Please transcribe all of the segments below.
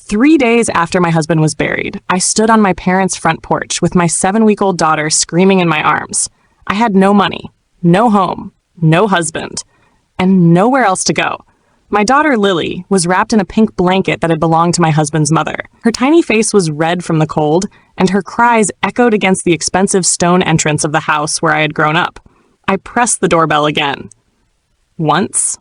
3 days after my husband was buried, I stood on my parents' front porch with my 7-week-old daughter screaming in my arms. I had no money, no home, no husband, and nowhere else to go. My daughter, Lily, was wrapped in a pink blanket that had belonged to my husband's mother. Her tiny face was red from the cold, and her cries echoed against the expensive stone entrance of the house where I had grown up. I pressed the doorbell again. Once,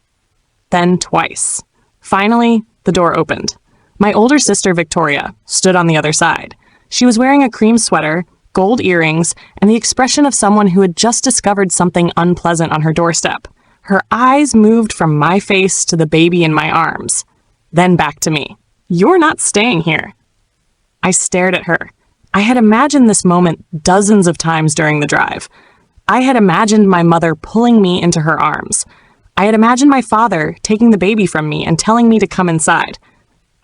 then twice. Finally, the door opened. My older sister, Victoria, stood on the other side. She was wearing a cream sweater, gold earrings, and the expression of someone who had just discovered something unpleasant on her doorstep. Her eyes moved from my face to the baby in my arms, then back to me. "You're not staying here." I stared at her. I had imagined this moment dozens of times during the drive. I had imagined my mother pulling me into her arms. I had imagined my father taking the baby from me and telling me to come inside.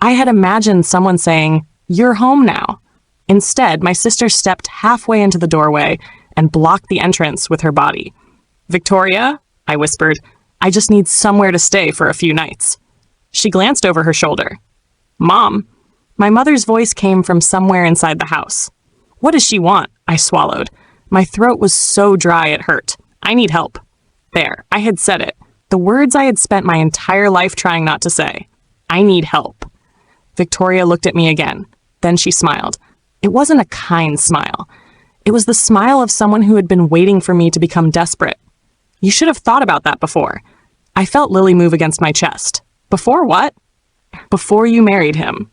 I had imagined someone saying, "You're home now." Instead, my sister stepped halfway into the doorway and blocked the entrance with her body. "Victoria," I whispered, "I just need somewhere to stay for a few nights." She glanced over her shoulder. "Mom." My mother's voice came from somewhere inside the house. "What does she want?" I swallowed. My throat was so dry it hurt. "I need help." There, I had said it. The words I had spent my entire life trying not to say. "I need help." Victoria looked at me again. Then she smiled. It wasn't a kind smile. It was the smile of someone who had been waiting for me to become desperate. "You should have thought about that before." I felt Lily move against my chest. "Before what?" "Before you married him."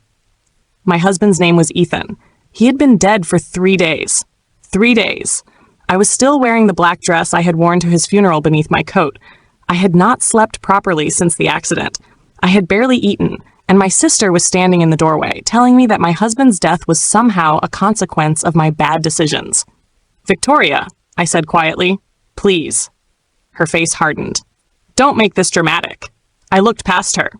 My husband's name was Ethan. He had been dead for 3 days. 3 days. I was still wearing the black dress I had worn to his funeral beneath my coat. I had not slept properly since the accident. I had barely eaten, and my sister was standing in the doorway, telling me that my husband's death was somehow a consequence of my bad decisions. "Victoria," I said quietly, "please." Her face hardened. "Don't make this dramatic." I looked past her.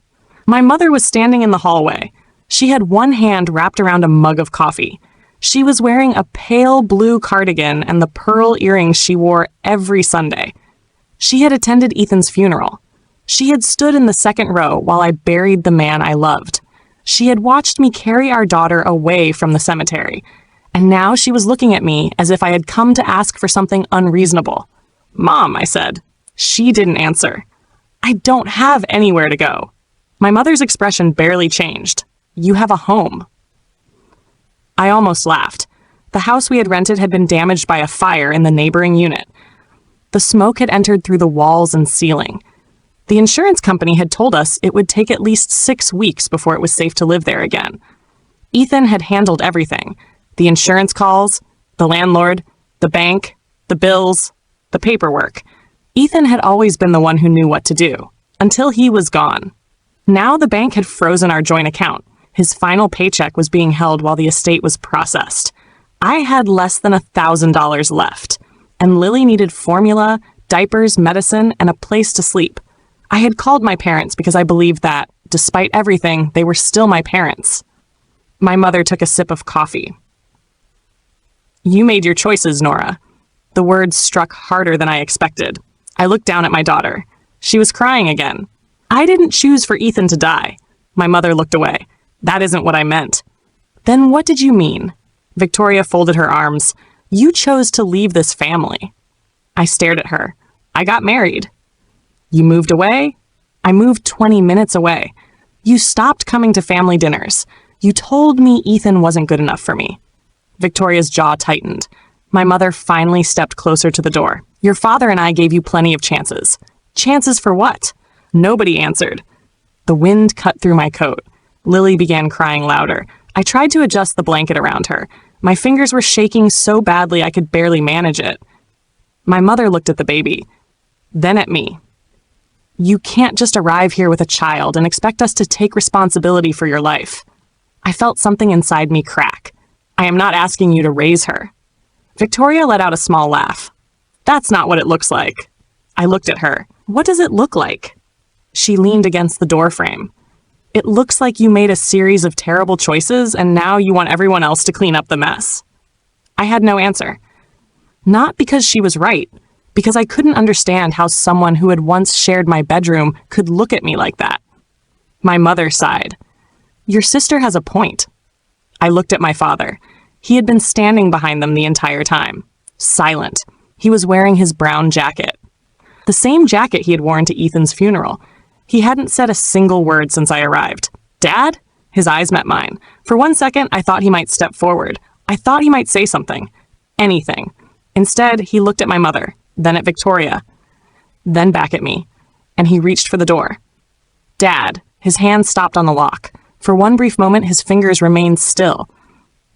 My mother was standing in the hallway. She had one hand wrapped around a mug of coffee. She was wearing a pale blue cardigan and the pearl earrings she wore every Sunday. She had attended Ethan's funeral. She had stood in the second row while I buried the man I loved. She had watched me carry our daughter away from the cemetery, and now she was looking at me as if I had come to ask for something unreasonable. "Mom," I said. She didn't answer. "I don't have anywhere to go." My mother's expression barely changed. "You have a home." I almost laughed. The house we had rented had been damaged by a fire in the neighboring unit. The smoke had entered through the walls and ceiling. The insurance company had told us it would take at least 6 weeks before it was safe to live there again. Ethan had handled everything. The insurance calls, the landlord, the bank, the bills, the paperwork. Ethan had always been the one who knew what to do, until he was gone. Now the bank had frozen our joint account. His final paycheck was being held while the estate was processed. I had less than $1,000 left, and Lily needed formula, diapers, medicine, and a place to sleep. I had called my parents because I believed that, despite everything, they were still my parents. My mother took a sip of coffee. "You made your choices, Nora." The words struck harder than I expected. I looked down at my daughter. She was crying again. "I didn't choose for Ethan to die." My mother looked away. "That isn't what I meant." "Then what did you mean?" Victoria folded her arms. "You chose to leave this family." I stared at her. "I got married." "You moved away?" "I moved 20 minutes away." "You stopped coming to family dinners." "You told me Ethan wasn't good enough for me." Victoria's jaw tightened. My mother finally stepped closer to the door. "Your father and I gave you plenty of chances." "Chances for what?" Nobody answered. The wind cut through my coat. Lily began crying louder. I tried to adjust the blanket around her. My fingers were shaking so badly I could barely manage it. My mother looked at the baby, then at me. "You can't just arrive here with a child and expect us to take responsibility for your life." I felt something inside me crack. "I am not asking you to raise her." Victoria let out a small laugh. "That's not what it looks like." I looked at her. "What does it look like?" She leaned against the doorframe. "It looks like you made a series of terrible choices and now you want everyone else to clean up the mess." I had no answer. Not because she was right, because I couldn't understand how someone who had once shared my bedroom could look at me like that. My mother sighed. Your sister has a point. I looked at my father. He had been standing behind them the entire time. Silent. He was wearing his brown jacket. The same jacket he had worn to Ethan's funeral. He hadn't said a single word since I arrived. Dad? His eyes met mine. For 1 second, I thought he might step forward. I thought he might say something. Anything. Instead, he looked at my mother, then at Victoria, then back at me, and he reached for the door. Dad. His hand stopped on the lock. For one brief moment, his fingers remained still.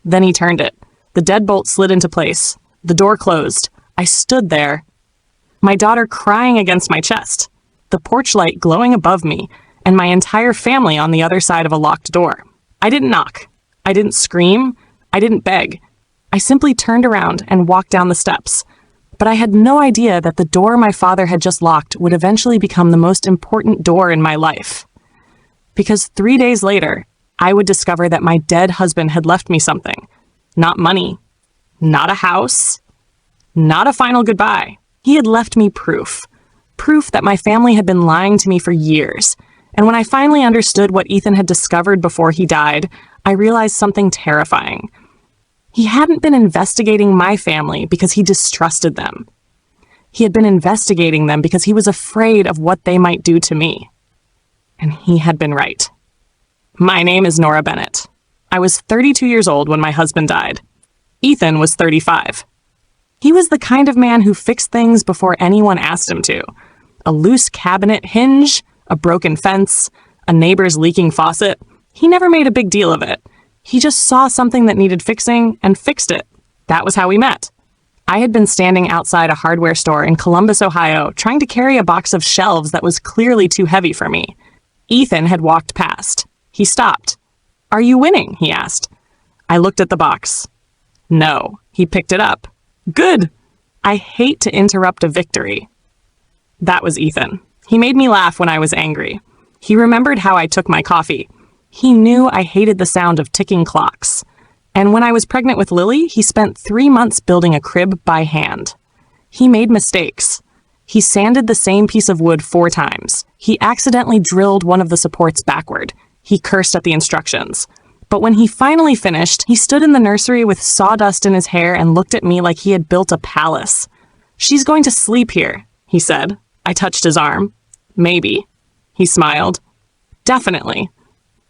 Then he turned it. The deadbolt slid into place. The door closed. I stood there, my daughter crying against my chest, the porch light glowing above me, and my entire family on the other side of a locked door. I didn't knock. I didn't scream. I didn't beg. I simply turned around and walked down the steps. But I had no idea that the door my father had just locked would eventually become the most important door in my life. Because 3 days later, I would discover that my dead husband had left me something. Not money. Not a house. Not a final goodbye. He had left me proof. Proof that my family had been lying to me for years. And when I finally understood what Ethan had discovered before he died, I realized something terrifying. He hadn't been investigating my family because he distrusted them. He had been investigating them because he was afraid of what they might do to me. And he had been right. My name is Nora Bennett. I was 32 years old when my husband died. Ethan was 35. He was the kind of man who fixed things before anyone asked him to. A loose cabinet hinge, a broken fence, a neighbor's leaking faucet. He never made a big deal of it. He just saw something that needed fixing and fixed it. That was how we met. I had been standing outside a hardware store in Columbus, Ohio, trying to carry a box of shelves that was clearly too heavy for me. Ethan had walked past. He stopped. "Are you winning?" he asked. I looked at the box. No. He picked it up. Good. I hate to interrupt a victory. That was Ethan. He made me laugh when I was angry. He remembered how I took my coffee. He knew I hated the sound of ticking clocks. And when I was pregnant with Lily, he spent 3 months building a crib by hand. He made mistakes. He sanded the same piece of wood 4 times. He accidentally drilled one of the supports backward. He cursed at the instructions. But when he finally finished, he stood in the nursery with sawdust in his hair and looked at me like he had built a palace. "She's going to sleep here," he said. I touched his arm. "Maybe." He smiled. "Definitely."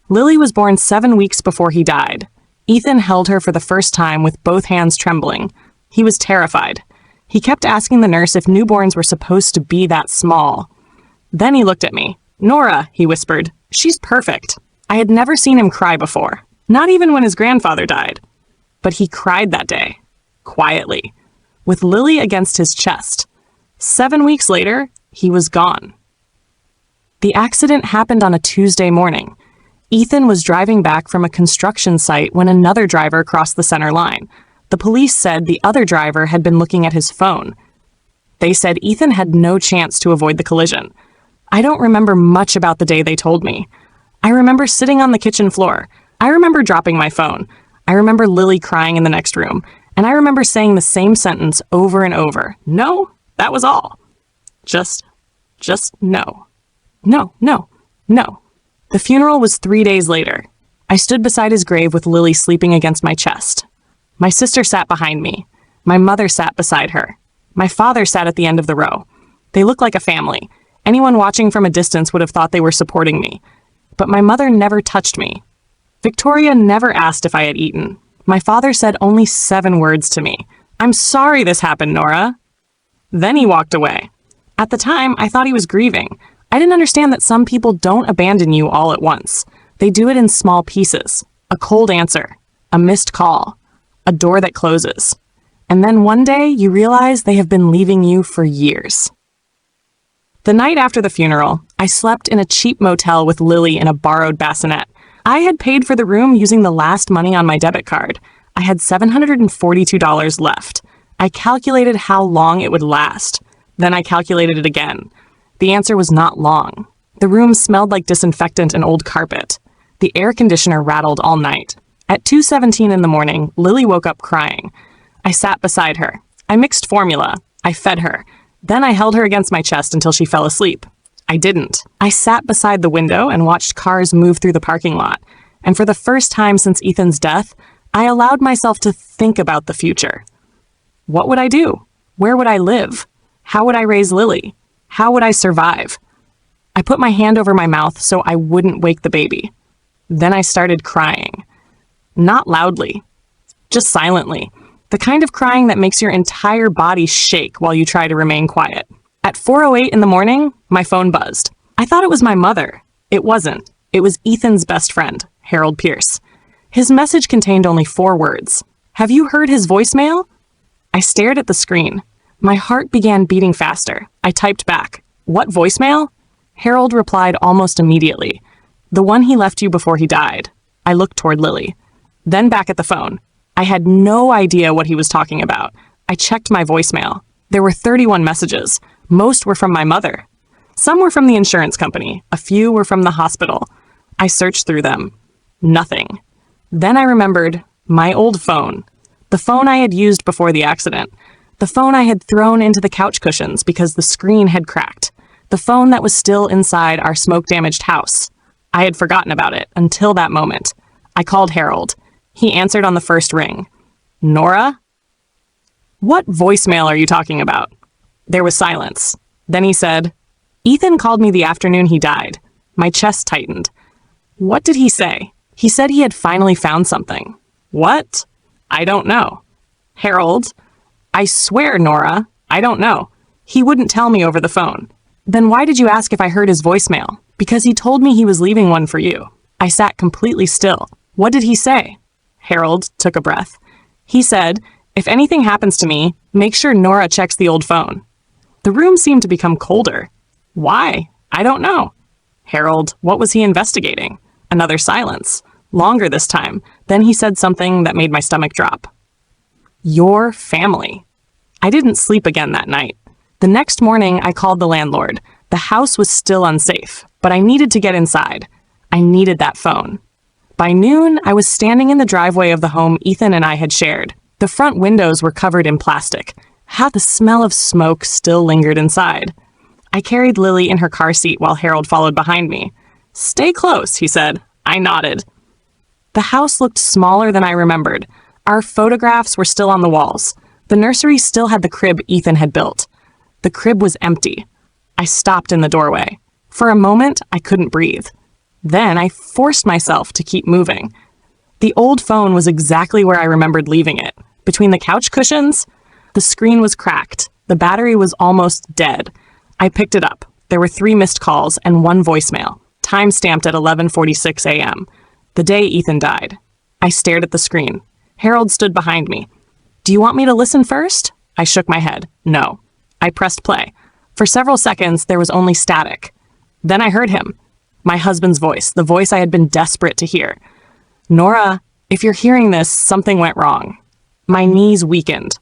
Lily was born 7 weeks before he died. Ethan held her for the first time with both hands trembling. He was terrified. He kept asking the nurse if newborns were supposed to be that small. Then he looked at me. "Nora," he whispered, "she's perfect." I had never seen him cry before, not even when his grandfather died. But he cried that day, quietly, with Lily against his chest. 7 weeks later, he was gone. The accident happened on a Tuesday morning. Ethan was driving back from a construction site when another driver crossed the center line. The police said the other driver had been looking at his phone. They said Ethan had no chance to avoid the collision. I don't remember much about the day they told me. I remember sitting on the kitchen floor. I remember dropping my phone. I remember Lily crying in the next room. And I remember saying the same sentence over and over. No, that was all. Just no. No, no, no. The funeral was 3 days later. I stood beside his grave with Lily sleeping against my chest. My sister sat behind me. My mother sat beside her. My father sat at the end of the row. They looked like a family. Anyone watching from a distance would have thought they were supporting me. But my mother never touched me. Victoria never asked if I had eaten. My father said only 7 words to me. "I'm sorry this happened, Nora." Then he walked away. At the time, I thought he was grieving. I didn't understand that some people don't abandon you all at once. They do it in small pieces. A cold answer, a missed call, a door that closes. And then one day you realize they have been leaving you for years. The night after the funeral, I slept in a cheap motel with Lily in a borrowed bassinet. I had paid for the room using the last money on my debit card. I had $742 left. I calculated how long it would last. Then I calculated it again. The answer was not long. The room smelled like disinfectant and old carpet. The air conditioner rattled all night. At 2:17 in the morning, Lily woke up crying. I sat beside her. I mixed formula. I fed her. Then I held her against my chest until she fell asleep. I didn't. I sat beside the window and watched cars move through the parking lot. And for the first time since Ethan's death, I allowed myself to think about the future. What would I do? Where would I live? How would I raise Lily? How would I survive? I put my hand over my mouth so I wouldn't wake the baby. Then I started crying. Not loudly, just silently. The kind of crying that makes your entire body shake while you try to remain quiet. At 4:08 in the morning, my phone buzzed. I thought it was my mother. It wasn't. It was Ethan's best friend, Harold Pierce. His message contained only 4 words. "Have you heard his voicemail?" I stared at the screen. My heart began beating faster. I typed back, "What voicemail?" Harold replied almost immediately, "The one he left you before he died." I looked toward Lily. Then back at the phone. I had no idea what he was talking about. I checked my voicemail. There were 31 messages. Most were from my mother. Some were from the insurance company. A few were from the hospital. I searched through them. Nothing. Then I remembered my old phone. The phone I had used before the accident. The phone I had thrown into the couch cushions because the screen had cracked. The phone that was still inside our smoke-damaged house. I had forgotten about it until that moment. I called Harold. He answered on the first ring. "Nora?" "What voicemail are you talking about?" There was silence. Then he said, "Ethan called me the afternoon he died." My chest tightened. "What did he say?" "He said he had finally found something." "What?" "I don't know." "Harold?" "I swear, Nora, I don't know. He wouldn't tell me over the phone." "Then why did you ask if I heard his voicemail?" "Because he told me he was leaving one for you." I sat completely still. "What did he say?" Harold took a breath. He said, "If anything happens to me, make sure Nora checks the old phone." The room seemed to become colder. "Why? I don't know." "Harold, what was he investigating?" Another silence. Longer this time. Then he said something that made my stomach drop. "Your family." I didn't sleep again that night. The next morning, I called the landlord. The house was still unsafe, but I needed to get inside. I needed that phone. By noon, I was standing in the driveway of the home Ethan and I had shared. The front windows were covered in plastic. Half the smell of smoke still lingered inside. I carried Lily in her car seat while Harold followed behind me. "Stay close," he said. I nodded. The house looked smaller than I remembered. Our photographs were still on the walls. The nursery still had the crib Ethan had built. The crib was empty. I stopped in the doorway. For a moment, I couldn't breathe. Then I forced myself to keep moving. The old phone was exactly where I remembered leaving it, between the couch cushions. The screen was cracked. The battery was almost dead. I picked it up. There were 3 missed calls and 1 voicemail, time-stamped at 11:46 a.m., the day Ethan died. I stared at the screen. Harold stood behind me. "Do you want me to listen first?" I shook my head. No. I pressed play. For several seconds, there was only static. Then I heard him. My husband's voice, the voice I had been desperate to hear. "Nora, if you're hearing this, something went wrong." My knees weakened.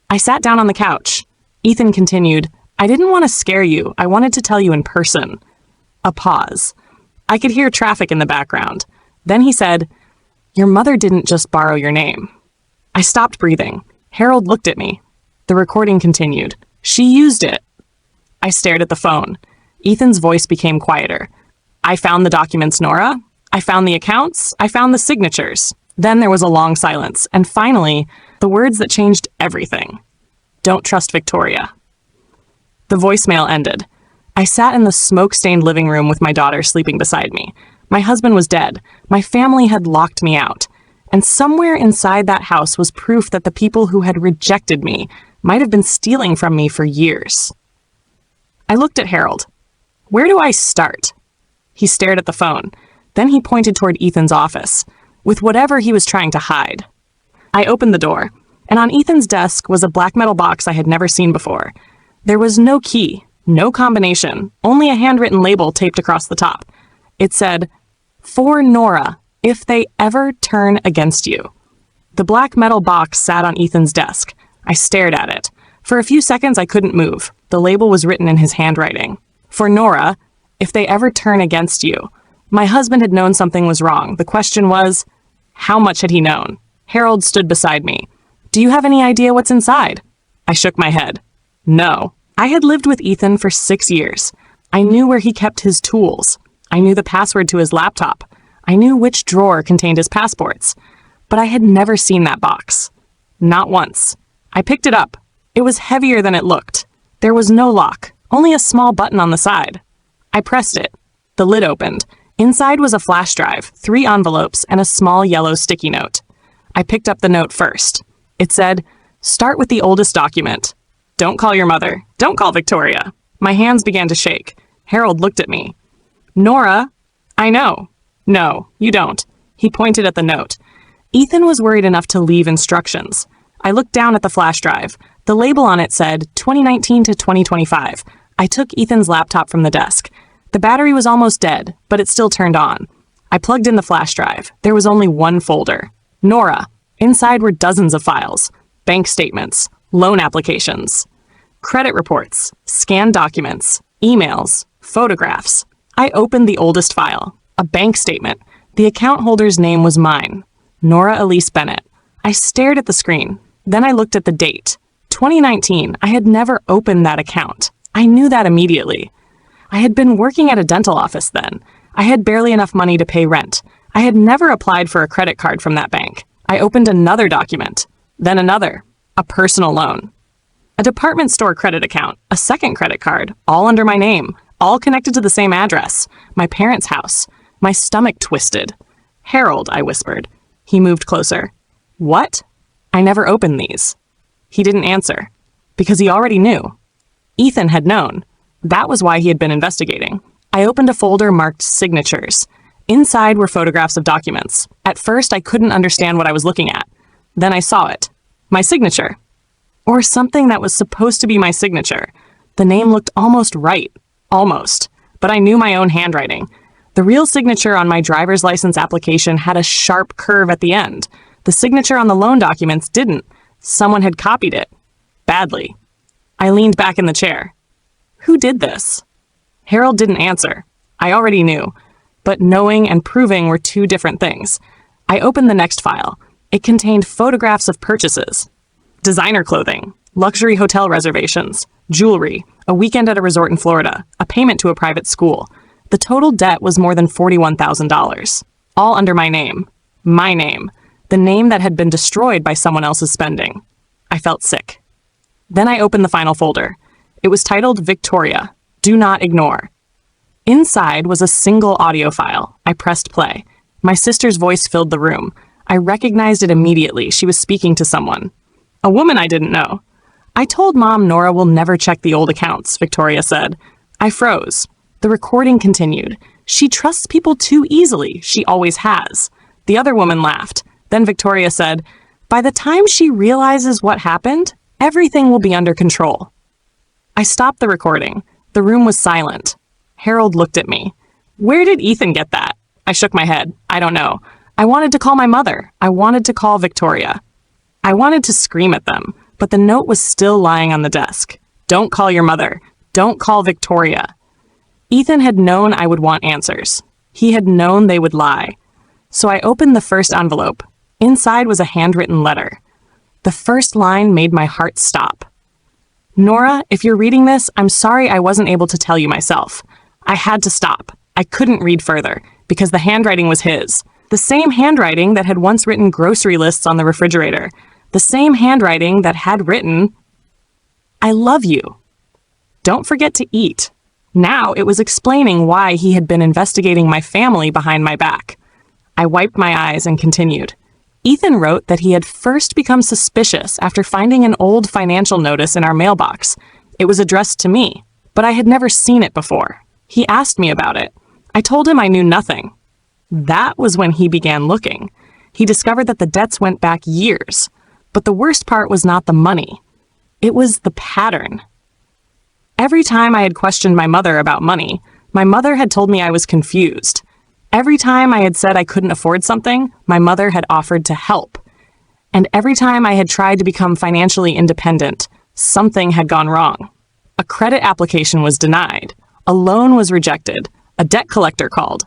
I sat down on the couch. Ethan continued, "I didn't want to scare you. I wanted to tell you in person." A pause. I could hear traffic in the background. Then he said, "Your mother didn't just borrow your name." I stopped breathing. Harold looked at me. The recording continued. "She used it." I stared at the phone. Ethan's voice became quieter. "I found the documents, Nora. I found the accounts. I found the signatures." Then there was a long silence, and finally, the words that changed everything. "Don't trust Victoria." The voicemail ended. I sat in the smoke-stained living room with my daughter sleeping beside me. My husband was dead. My family had locked me out. And somewhere inside that house was proof that the people who had rejected me might have been stealing from me for years. I looked at Harold. "Where do I start?" He stared at the phone. Then he pointed toward Ethan's office, with whatever he was trying to hide. I opened the door, and on Ethan's desk was a black metal box I had never seen before. There was no key, no combination, only a handwritten label taped across the top. It said, "For Nora, if they ever turn against you." The black metal box sat on Ethan's desk. I stared at it. For a few seconds, I couldn't move. The label was written in his handwriting. "For Nora, if they ever turn against you." My husband had known something was wrong. The question was, how much had he known? Harold stood beside me. "Do you have any idea what's inside?" I shook my head. No. I had lived with Ethan for 6 years. I knew where he kept his tools. I knew the password to his laptop. I knew which drawer contained his passports, but I had never seen that box. Not once. I picked it up. It was heavier than it looked. There was no lock, only a small button on the side. I pressed it. The lid opened. Inside was a flash drive, 3 envelopes, and a small yellow sticky note. I picked up the note first. It said, "Start with the oldest document. Don't call your mother. Don't call Victoria." My hands began to shake. Harold looked at me. "Nora, I know." "No, you don't." He pointed at the note. Ethan was worried enough to leave instructions. I looked down at the flash drive. The label on it said 2019 to 2025. I took Ethan's laptop from the desk. The battery was almost dead, but it still turned on. I plugged in the flash drive. There was only one folder. Nora. Inside were dozens of files. Bank statements, loan applications, credit reports, scanned documents, emails, photographs. I opened the oldest file, a bank statement. The account holder's name was mine, Nora Elise Bennett. I stared at the screen. Then I looked at the date. 2019. I had never opened that account. I knew that immediately. I had been working at a dental office then. I had barely enough money to pay rent. I had never applied for a credit card from that bank. I opened another document, then another, a personal loan, a department store credit account, a second credit card, all under my name, all connected to the same address, my parents' house. My stomach twisted. "Harold," I whispered. He moved closer. "What?" "I never opened these." He didn't answer, because he already knew. Ethan had known. That was why he had been investigating. I opened a folder marked signatures. Inside were photographs of documents. At first, I couldn't understand what I was looking at. Then I saw it. My signature. Or something that was supposed to be my signature. The name looked almost right. Almost. But I knew my own handwriting. The real signature on my driver's license application had a sharp curve at the end. The signature on the loan documents didn't. Someone had copied it. Badly. I leaned back in the chair. Who did this? Harold didn't answer. I already knew. But knowing and proving were 2 different things. I opened the next file. It contained photographs of purchases. Designer clothing, luxury hotel reservations, jewelry, a weekend at a resort in Florida, a payment to a private school. The total debt was more than $41,000. All under my name. My name. The name that had been destroyed by someone else's spending. I felt sick. Then I opened the final folder. It was titled Victoria. Do not ignore. Inside was a single audio file. I pressed play. My sister's voice filled the room. I recognized it immediately. She was speaking to someone. A woman I didn't know. "I told Mom Nora will never check the old accounts," Victoria said. I froze. The recording continued. "She trusts people too easily. She always has." The other woman laughed. Then Victoria said, "By the time she realizes what happened, everything will be under control." I stopped the recording. The room was silent. Harold looked at me. "Where did Ethan get that?" I shook my head. "I don't know. I wanted to call my mother. I wanted to call Victoria. I wanted to scream at them, but the note was still lying on the desk. Don't call your mother. Don't call Victoria." Ethan had known I would want answers. He had known they would lie. So I opened the first envelope. Inside was a handwritten letter. The first line made my heart stop. "Nora, if you're reading this, I'm sorry I wasn't able to tell you myself. I had to stop. I couldn't read further, because the handwriting was his. The same handwriting that had once written grocery lists on the refrigerator. The same handwriting that had written, 'I love you. Don't forget to eat.' Now it was explaining why he had been investigating my family behind my back. I wiped my eyes and continued. Ethan wrote that he had first become suspicious after finding an old financial notice in our mailbox. It was addressed to me, but I had never seen it before. He asked me about it. I told him I knew nothing. That was when he began looking. He discovered that the debts went back years. But the worst part was not the money. It was the pattern. Every time I had questioned my mother about money, my mother had told me I was confused. Every time I had said I couldn't afford something, my mother had offered to help. And every time I had tried to become financially independent, something had gone wrong. A credit application was denied. A loan was rejected. A debt collector called.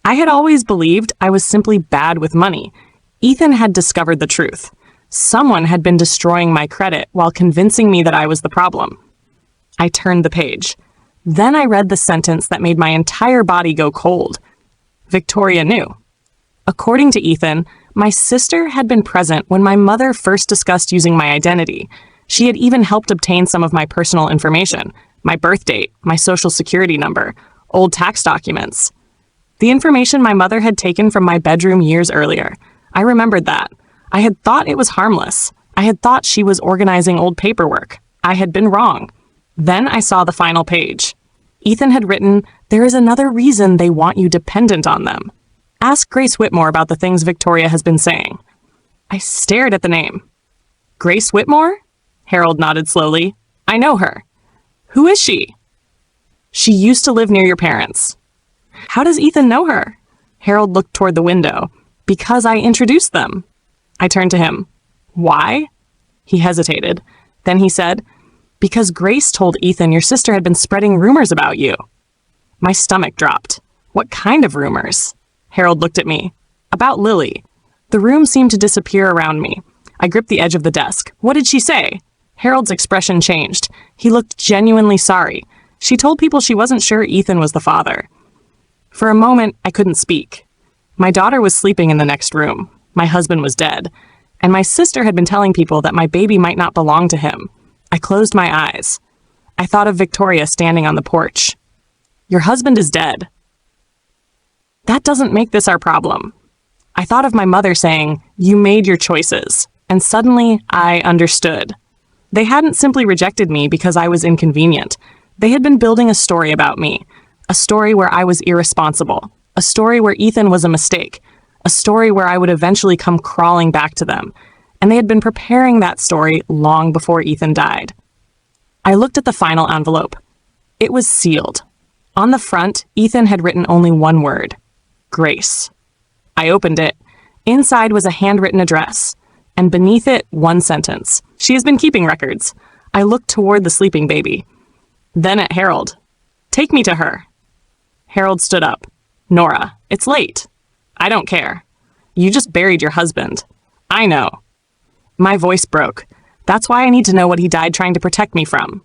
I had always believed I was simply bad with money. Ethan had discovered the truth. Someone had been destroying my credit while convincing me that I was the problem. I turned the page. Then I read the sentence that made my entire body go cold. Victoria knew. According to Ethan, my sister had been present when my mother first discussed using my identity. She had even helped obtain some of my personal information, my birth date, my social security number, old tax documents. The information my mother had taken from my bedroom years earlier. I remembered that. I had thought it was harmless. I had thought she was organizing old paperwork. I had been wrong. Then I saw the final page. Ethan had written, "There is another reason they want you dependent on them. Ask Grace Whitmore about the things Victoria has been saying." I stared at the name. Grace Whitmore? Harold nodded slowly. I know her. Who is she? She used to live near your parents. How does Ethan know her? Harold looked toward the window. Because I introduced them. I turned to him. Why? He hesitated. Then he said, because Grace told Ethan your sister had been spreading rumors about you. My stomach dropped. What kind of rumors? Harold looked at me. About Lily. The room seemed to disappear around me. I gripped the edge of the desk. What did she say? Harold's expression changed. He looked genuinely sorry. She told people she wasn't sure Ethan was the father. For a moment, I couldn't speak. My daughter was sleeping in the next room. My husband was dead. And my sister had been telling people that my baby might not belong to him. I closed my eyes. I thought of Victoria standing on the porch. Your husband is dead. That doesn't make this our problem. I thought of my mother saying, you made your choices. And suddenly, I understood. They hadn't simply rejected me because I was inconvenient. They had been building a story about me. A story where I was irresponsible. A story where Ethan was a mistake. A story where I would eventually come crawling back to them. And they had been preparing that story long before Ethan died. I looked at the final envelope. It was sealed. On the front, Ethan had written only one word. Grace. I opened it. Inside was a handwritten address. And beneath it, one sentence. She has been keeping records. I looked toward the sleeping baby. Then at Harold. Take me to her. Harold stood up. Nora, it's late. I don't care. You just buried your husband. I know. My voice broke. That's why I need to know what he died trying to protect me from.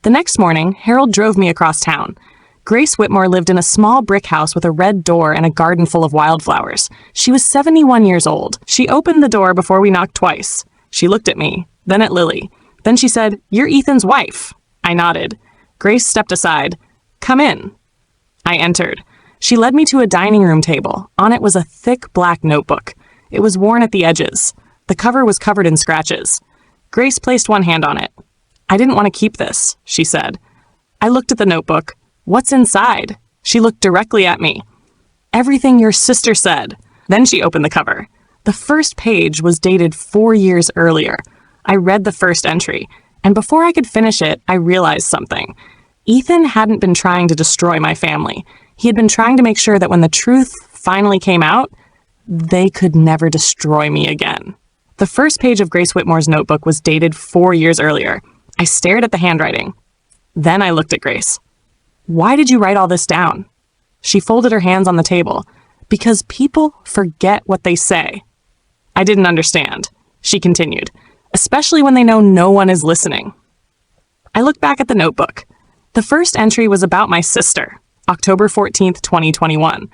The next morning, Harold drove me across town. Grace Whitmore lived in a small brick house with a red door and a garden full of wildflowers. She was 71 years old. She opened the door before we knocked twice. She looked at me, then at Lily. Then she said, "You're Ethan's wife." I nodded. Grace stepped aside. "Come in." I entered. She led me to a dining room table. On it was a thick black notebook. It was worn at the edges. The cover was covered in scratches. Grace placed one hand on it. "I didn't want to keep this," she said. I looked at the notebook. "What's inside?" She looked directly at me. "Everything your sister said." Then she opened the cover. The first page was dated 4 years earlier. I read the first entry, and before I could finish it, I realized something. Ethan hadn't been trying to destroy my family. He had been trying to make sure that when the truth finally came out, they could never destroy me again. The first page of Grace Whitmore's notebook was dated 4 years earlier. I stared at the handwriting. Then I looked at Grace. "Why did you write all this down?" She folded her hands on the table. "Because people forget what they say." I didn't understand. She continued, "Especially when they know no one is listening." I looked back at the notebook. The first entry was about my sister, October 14th, 2021.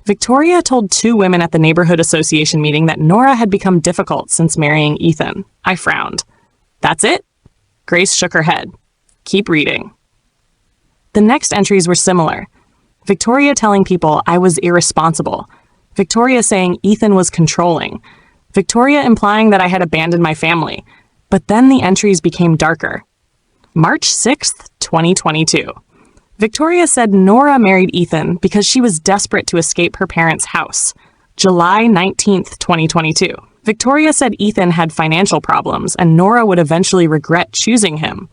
Victoria told 2 women at the neighborhood association meeting that Nora had become difficult since marrying Ethan. I frowned. "That's it?" Grace shook her head. "Keep reading." The next entries were similar. Victoria telling people I was irresponsible. Victoria saying Ethan was controlling. Victoria implying that I had abandoned my family. But then the entries became darker. March 6th, 2022. Victoria said Nora married Ethan because she was desperate to escape her parents' house. July 19th, 2022. Victoria said Ethan had financial problems and Nora would eventually regret choosing him.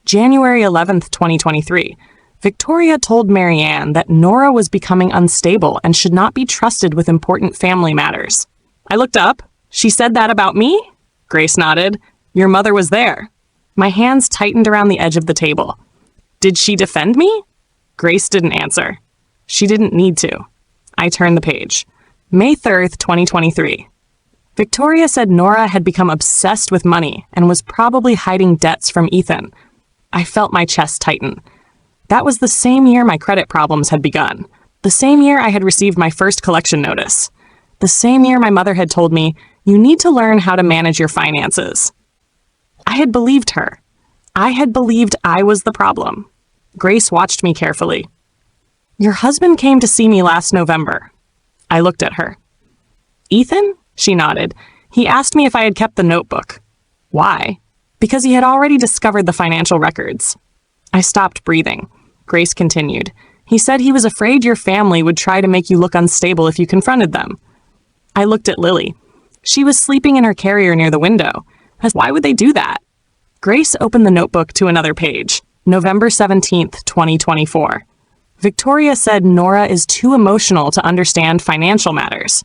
January 11th, 2023. Victoria told Marianne that Nora was becoming unstable and should not be trusted with important family matters. I looked up. "She said that about me?" Grace nodded. "Your mother was there." My hands tightened around the edge of the table. "Did she defend me?" Grace didn't answer. She didn't need to. I turned the page. May 3rd, 2023. Victoria said Nora had become obsessed with money and was probably hiding debts from Ethan. I felt my chest tighten. That was the same year my credit problems had begun. The same year I had received my first collection notice. The same year my mother had told me, "You need to learn how to manage your finances." I had believed her. I had believed I was the problem. Grace watched me carefully. "Your husband came to see me last November." I looked at her. "Ethan?" She nodded. "He asked me if I had kept the notebook." "Why?" "Because he had already discovered the financial records." I stopped breathing. Grace continued. "He said he was afraid your family would try to make you look unstable if you confronted them." I looked at Lily. She was sleeping in her carrier near the window. Why would they do that? Grace opened the notebook to another page. November 17th, 2024. Victoria said Nora is too emotional to understand financial matters.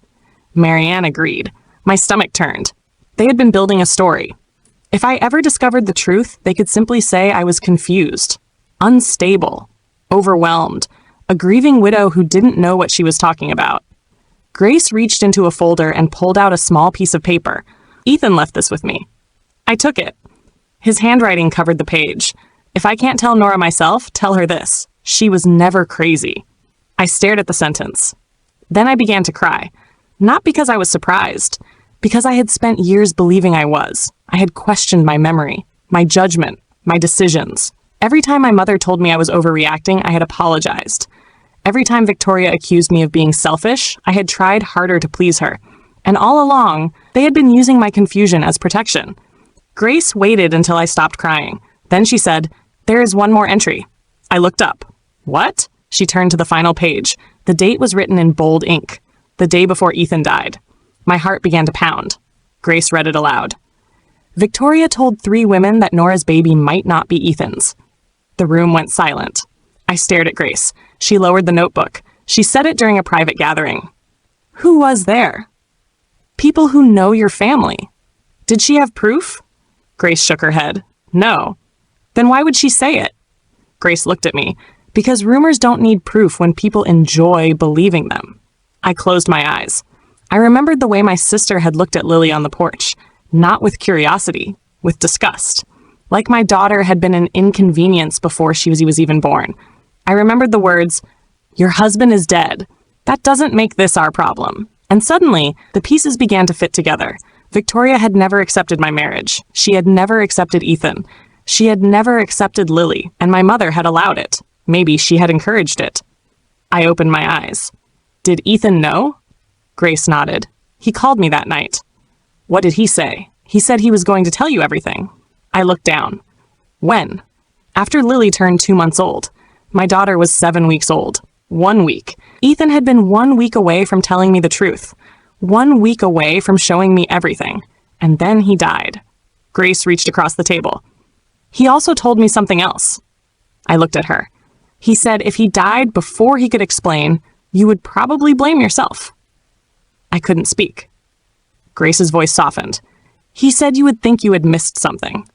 Marianne agreed. My stomach turned. They had been building a story. If I ever discovered the truth, they could simply say I was confused, unstable, overwhelmed, a grieving widow who didn't know what she was talking about. Grace reached into a folder and pulled out a small piece of paper. "Ethan left this with me." I took it. His handwriting covered the page. "If I can't tell Nora myself, tell her this. She was never crazy." I stared at the sentence. Then I began to cry. Not because I was surprised, because I had spent years believing I was. I had questioned my memory, my judgment, my decisions. Every time my mother told me I was overreacting, I had apologized. Every time Victoria accused me of being selfish, I had tried harder to please her. And all along, they had been using my confusion as protection. Grace waited until I stopped crying. Then she said, "There is one more entry." I looked up. "What?" She turned to the final page. The date was written in bold ink. The day before Ethan died. My heart began to pound. Grace read it aloud. "Victoria told 3 women that Nora's baby might not be Ethan's." The room went silent. I stared at Grace. She lowered the notebook. She said it during a private gathering. "Who was there?" "People who know your family." "Did she have proof?" Grace shook her head. "No." "Then why would she say it?" Grace looked at me. "Because rumors don't need proof when people enjoy believing them." I closed my eyes. I remembered the way my sister had looked at Lily on the porch, not with curiosity, with disgust. Like my daughter had been an inconvenience before she was even born. I remembered the words, "Your husband is dead. That doesn't make this our problem." And suddenly, the pieces began to fit together. Victoria had never accepted my marriage. She had never accepted Ethan. She had never accepted Lily, and my mother had allowed it. Maybe she had encouraged it. I opened my eyes. "Did Ethan know?" Grace nodded. "He called me that night." "What did he say?" "He said he was going to tell you everything." I looked down. "When?" "After Lily turned 2 months old. My daughter was 7 weeks old. 1 week. Ethan had been 1 week away from telling me the truth. 1 week away from showing me everything. And then he died." Grace reached across the table. "He also told me something else." I looked at her. "He said if he died before he could explain, you would probably blame yourself." I couldn't speak. Grace's voice softened. "He said you would think you had missed something."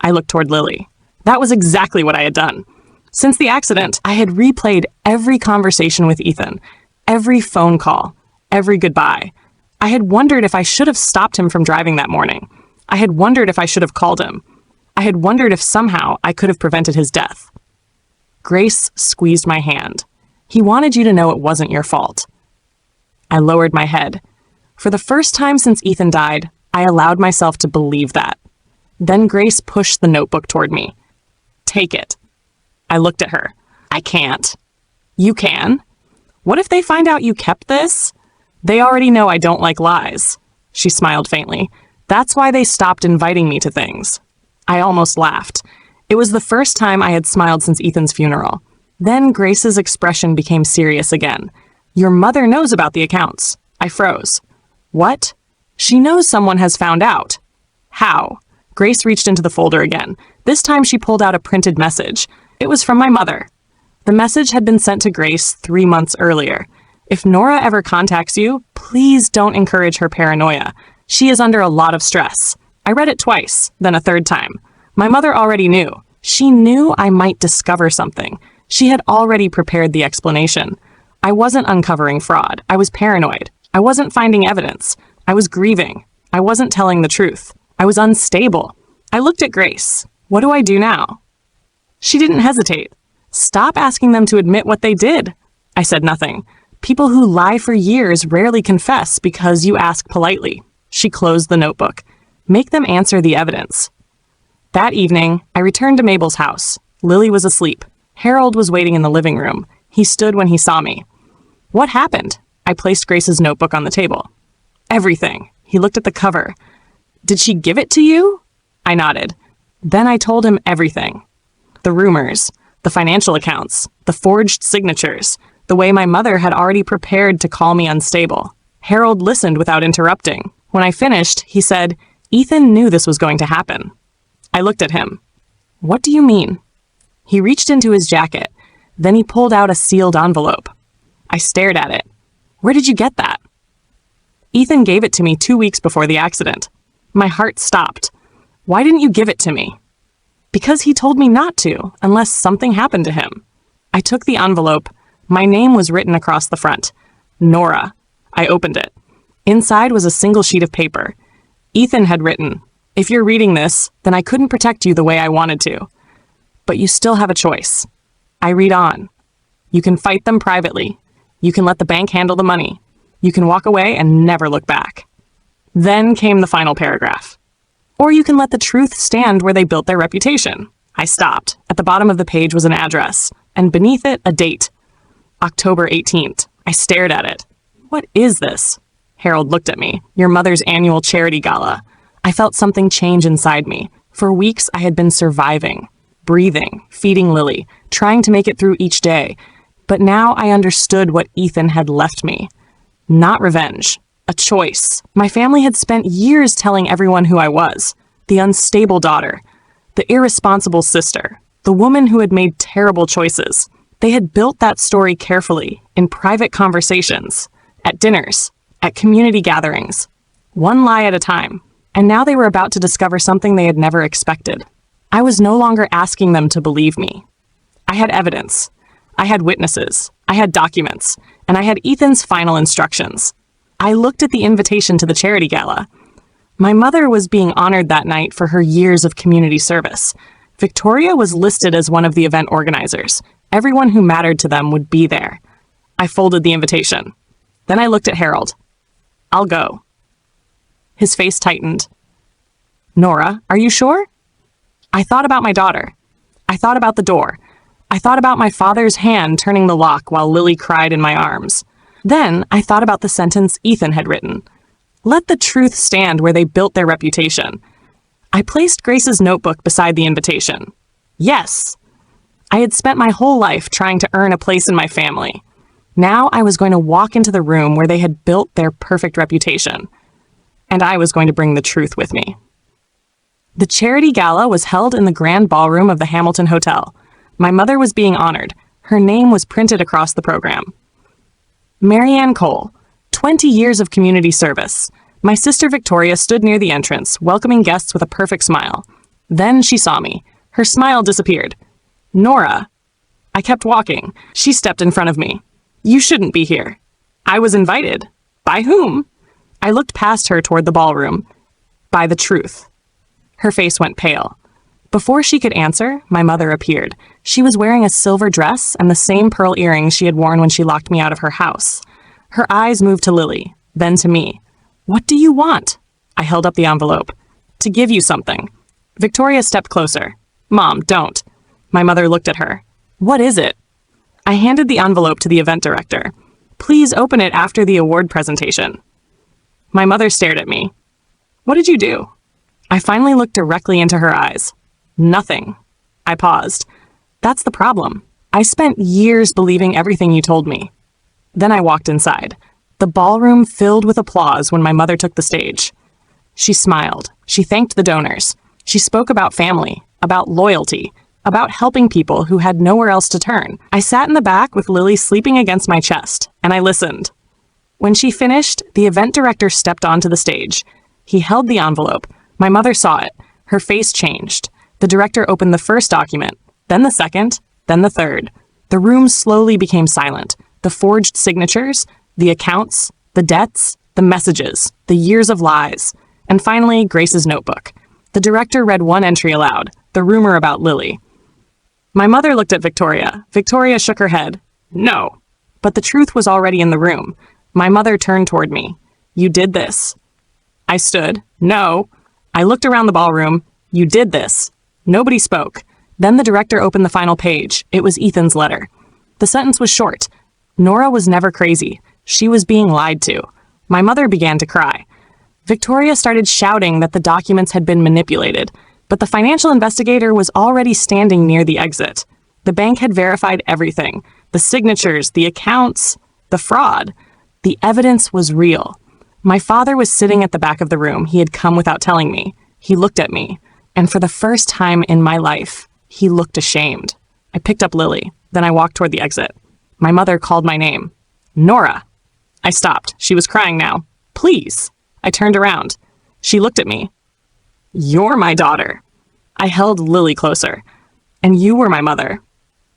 I looked toward Lily. That was exactly what I had done. Since the accident, I had replayed every conversation with Ethan, every phone call, every goodbye. I had wondered if I should have stopped him from driving that morning. I had wondered if I should have called him. I had wondered if somehow I could have prevented his death. Grace squeezed my hand. "He wanted you to know it wasn't your fault." I lowered my head. For the first time since Ethan died, I allowed myself to believe that. Then Grace pushed the notebook toward me. "Take it." I looked at her. "I can't." "You can." "What if they find out you kept this?" "They already know I don't like lies." She smiled faintly. "That's why they stopped inviting me to things." I almost laughed. It was the first time I had smiled since Ethan's funeral. Then Grace's expression became serious again. "Your mother knows about the accounts." I froze. "What?" "She knows someone has found out." "How?" Grace reached into the folder again. This time she pulled out a printed message. It was from my mother. The message had been sent to Grace 3 months earlier. "If Nora ever contacts you, please don't encourage her paranoia. She is under a lot of stress." I read it twice, then a third time. My mother already knew. She knew I might discover something. She had already prepared the explanation. I wasn't uncovering fraud. I was paranoid. I wasn't finding evidence. I was grieving. I wasn't telling the truth. I was unstable. I looked at Grace. "What do I do now?" She didn't hesitate. "Stop asking them to admit what they did." I said nothing. People who lie for years rarely confess because you ask politely. She closed the notebook. Make them answer the evidence. That evening, I returned to Mabel's house. Lily was asleep. Harold was waiting in the living room. He stood when he saw me. What happened? I placed Grace's notebook on the table. Everything. He looked at the cover. Did she give it to you? I nodded. Then I told him everything. The rumors, the financial accounts, the forged signatures, the way my mother had already prepared to call me unstable. Harold listened without interrupting. When I finished, he said, Ethan knew this was going to happen. I looked at him. What do you mean? He reached into his jacket. Then he pulled out a sealed envelope. I stared at it. Where did you get that? Ethan gave it to me 2 weeks before the accident. My heart stopped. Why didn't you give it to me? Because he told me not to, unless something happened to him. I took the envelope. My name was written across the front. Nora. I opened it. Inside was a single sheet of paper. Ethan had written, if you're reading this, then I couldn't protect you the way I wanted to. But you still have a choice. I read on. You can fight them privately. You can let the bank handle the money. You can walk away and never look back. Then came the final paragraph. Or you can let the truth stand where they built their reputation. I stopped. At the bottom of the page was an address, and beneath it, a date. October 18th. I stared at it. What is this? Harold looked at me. Your mother's annual charity gala. I felt something change inside me. For weeks, I had been surviving, breathing, feeding Lily, trying to make it through each day. But now I understood what Ethan had left me. Not revenge. A choice. My family had spent years telling everyone who I was. The unstable daughter. The irresponsible sister. The woman who had made terrible choices. They had built that story carefully, in private conversations, at dinners, at community gatherings. One lie at a time. And now they were about to discover something they had never expected. I was no longer asking them to believe me. I had evidence. I had witnesses. I had documents. And I had Ethan's final instructions. I looked at the invitation to the charity gala. My mother was being honored that night for her years of community service. Victoria was listed as one of the event organizers. Everyone who mattered to them would be there. I folded the invitation. Then I looked at Harold. I'll go. His face tightened. Nora, are you sure? I thought about my daughter. I thought about the door. I thought about my father's hand turning the lock while Lily cried in my arms. Then I thought about the sentence Ethan had written. Let the truth stand where they built their reputation. I placed Grace's notebook beside the invitation. Yes. I had spent my whole life trying to earn a place in my family. Now I was going to walk into the room where they had built their perfect reputation. And I was going to bring the truth with me. The charity gala was held in the grand ballroom of the Hamilton Hotel. My mother was being honored. Her name was printed across the program. Marianne Cole, 20 years of community service. My sister Victoria stood near the entrance, welcoming guests with a perfect smile. Then she saw me. Her smile disappeared. Nora. I kept walking. She stepped in front of me. You shouldn't be here. I was invited. By whom? I looked past her toward the ballroom. By the truth. Her face went pale. Before she could answer, my mother appeared. She was wearing a silver dress and the same pearl earrings she had worn when she locked me out of her house. Her eyes moved to Lily, then to me. What do you want? I held up the envelope. To give you something. Victoria stepped closer. Mom, don't. My mother looked at her. What is it? I handed the envelope to the event director. Please open it after the award presentation. My mother stared at me. What did you do? I finally looked directly into her eyes. Nothing. I paused. That's the problem. I spent years believing everything you told me. Then I walked inside. The ballroom filled with applause when my mother took the stage. She smiled. She thanked the donors. She spoke about family, about loyalty, about helping people who had nowhere else to turn. I sat in the back with Lily sleeping against my chest, and I listened. When she finished, the event director stepped onto the stage. He held the envelope. My mother saw it. Her face changed. The director opened the first document, then the second, then the third. The room slowly became silent. The forged signatures, the accounts, the debts, the messages, the years of lies, and finally, Grace's notebook. The director read one entry aloud, the rumor about Lily. My mother looked at Victoria. Victoria shook her head. No. But the truth was already in the room. My mother turned toward me. "You did this." I stood. "No." I looked around the ballroom. "You did this." Nobody spoke. Then the director opened the final page. It was Ethan's letter. The sentence was short. Nora was never crazy. She was being lied to. My mother began to cry. Victoria started shouting that the documents had been manipulated, but the financial investigator was already standing near the exit. The bank had verified everything. The signatures, the accounts, the fraud. The evidence was real. My father was sitting at the back of the room. He had come without telling me. He looked at me, and for the first time in my life, he looked ashamed. I picked up Lily. Then I walked toward the exit. My mother called my name. "Nora." I stopped. She was crying now. "Please." I turned around. She looked at me. "You're my daughter." I held Lily closer. "And you were my mother."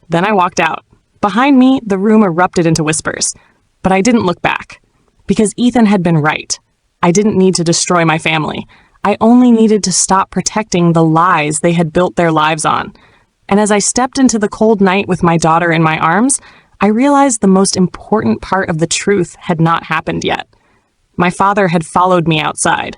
Then I walked out. Behind me, the room erupted into whispers. But I didn't look back. Because Ethan had been right. I didn't need to destroy my family. I only needed to stop protecting the lies they had built their lives on. And as I stepped into the cold night with my daughter in my arms, I realized the most important part of the truth had not happened yet. My father had followed me outside.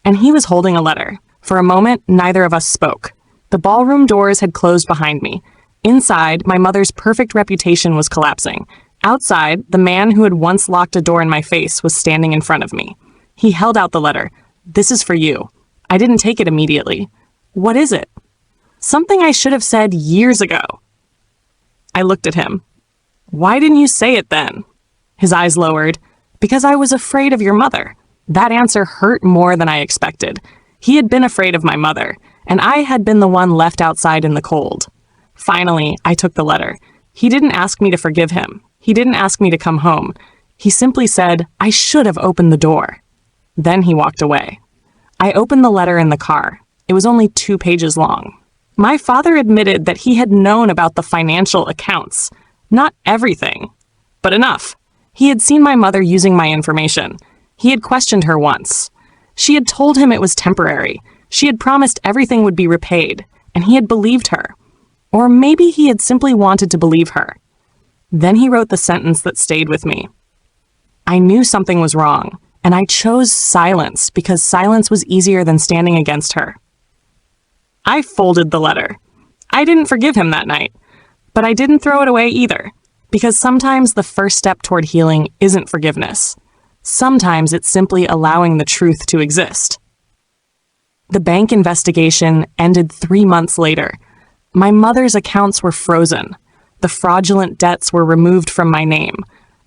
And he was holding a letter. For a moment, neither of us spoke. The ballroom doors had closed behind me. Inside, my mother's perfect reputation was collapsing. Outside, the man who had once locked a door in my face was standing in front of me. He held out the letter. "This is for you." I didn't take it immediately. "What is it?" Something I should have said years ago. I looked at him. "Why didn't you say it then?" His eyes lowered. "Because I was afraid of your mother." That answer hurt more than I expected. He had been afraid of my mother, and I had been the one left outside in the cold. Finally, I took the letter. He didn't ask me to forgive him. He didn't ask me to come home. He simply said, "I should have opened the door." Then he walked away. I opened the letter in the car. It was only 2 pages long. My father admitted that he had known about the financial accounts. Not everything, but enough. He had seen my mother using my information. He had questioned her once. She had told him it was temporary. She had promised everything would be repaid, and he had believed her. Or maybe he had simply wanted to believe her. Then he wrote the sentence that stayed with me. I knew something was wrong, and I chose silence because silence was easier than standing against her. I folded the letter. I didn't forgive him that night, but I didn't throw it away either, because sometimes the first step toward healing isn't forgiveness. Sometimes it's simply allowing the truth to exist. The bank investigation ended 3 months later. My mother's accounts were frozen. The fraudulent debts were removed from my name.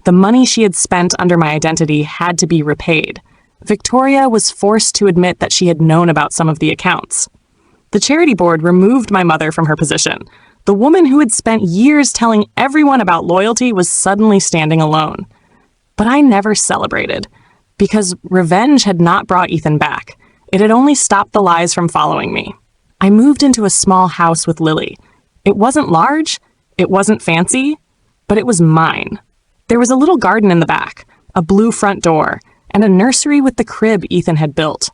The money she had spent under my identity had to be repaid. Victoria was forced to admit that she had known about some of the accounts. The charity board removed my mother from her position. The woman who had spent years telling everyone about loyalty was suddenly standing alone. But I never celebrated, because revenge had not brought Ethan back. It had only stopped the lies from following me. I moved into a small house with Lily. It wasn't large, it wasn't fancy, but it was mine. There was a little garden in the back, a blue front door, and a nursery with the crib Ethan had built.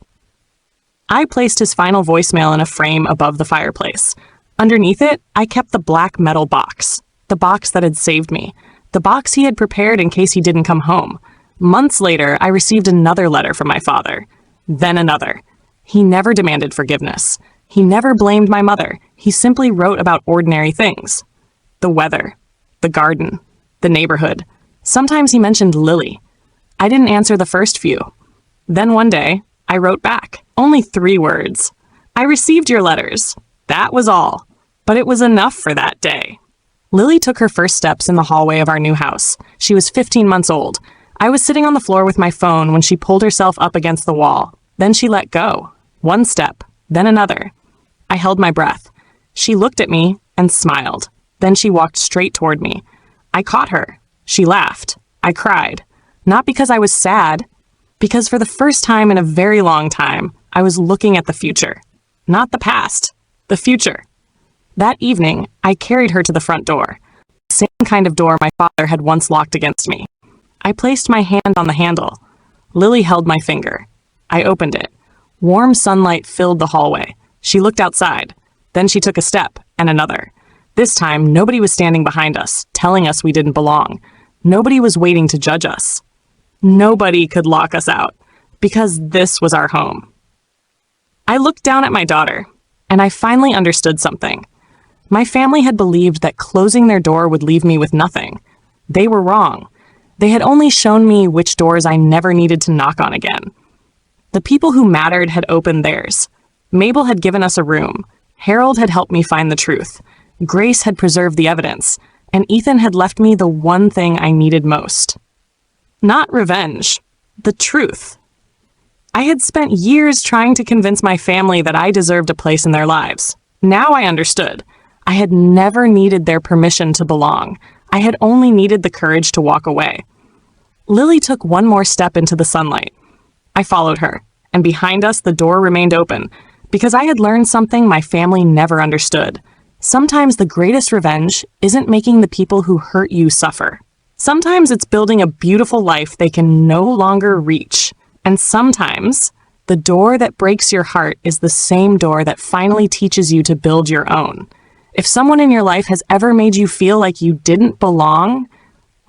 I placed his final voicemail in a frame above the fireplace. Underneath it, I kept the black metal box, the box that had saved me, the box he had prepared in case he didn't come home. Months later, I received another letter from my father, then another. He never demanded forgiveness. He never blamed my mother. He simply wrote about ordinary things. The weather, the garden, the neighborhood. Sometimes he mentioned Lily. I didn't answer the first few. Then one day, I wrote back. Only 3 words. I received your letters. That was all. But it was enough for that day. Lily took her first steps in the hallway of our new house. She was 15 months old. I was sitting on the floor with my phone when she pulled herself up against the wall. Then she let go. 1 step, then another. I held my breath. She looked at me and smiled. Then she walked straight toward me. I caught her. She laughed. I cried. Not because I was sad, because for the first time in a very long time, I was looking at the future. Not the past, the future. That evening, I carried her to the front door, the same kind of door my father had once locked against me. I placed my hand on the handle. Lily held my finger. I opened it. Warm sunlight filled the hallway. She looked outside. Then she took a step, and another. This time, nobody was standing behind us, telling us we didn't belong. Nobody was waiting to judge us. Nobody could lock us out, because this was our home. I looked down at my daughter, and I finally understood something. My family had believed that closing their door would leave me with nothing. They were wrong. They had only shown me which doors I never needed to knock on again. The people who mattered had opened theirs. Mabel had given us a room. Harold had helped me find the truth. Grace had preserved the evidence. And Ethan had left me the one thing I needed most. Not revenge. The truth. I had spent years trying to convince my family that I deserved a place in their lives. Now I understood. I had never needed their permission to belong. I had only needed the courage to walk away. Lily took one more step into the sunlight. I followed her, and behind us the door remained open, because I had learned something my family never understood. Sometimes the greatest revenge isn't making the people who hurt you suffer. Sometimes it's building a beautiful life they can no longer reach. And sometimes the door that breaks your heart is the same door that finally teaches you to build your own. If someone in your life has ever made you feel like you didn't belong,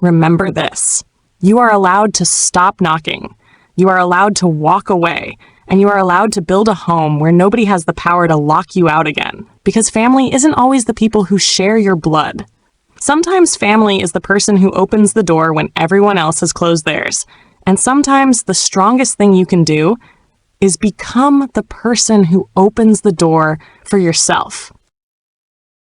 remember this. You are allowed to stop knocking. You are allowed to walk away. And you are allowed to build a home where nobody has the power to lock you out again. Because family isn't always the people who share your blood. Sometimes family is the person who opens the door when everyone else has closed theirs. And sometimes the strongest thing you can do is become the person who opens the door for yourself.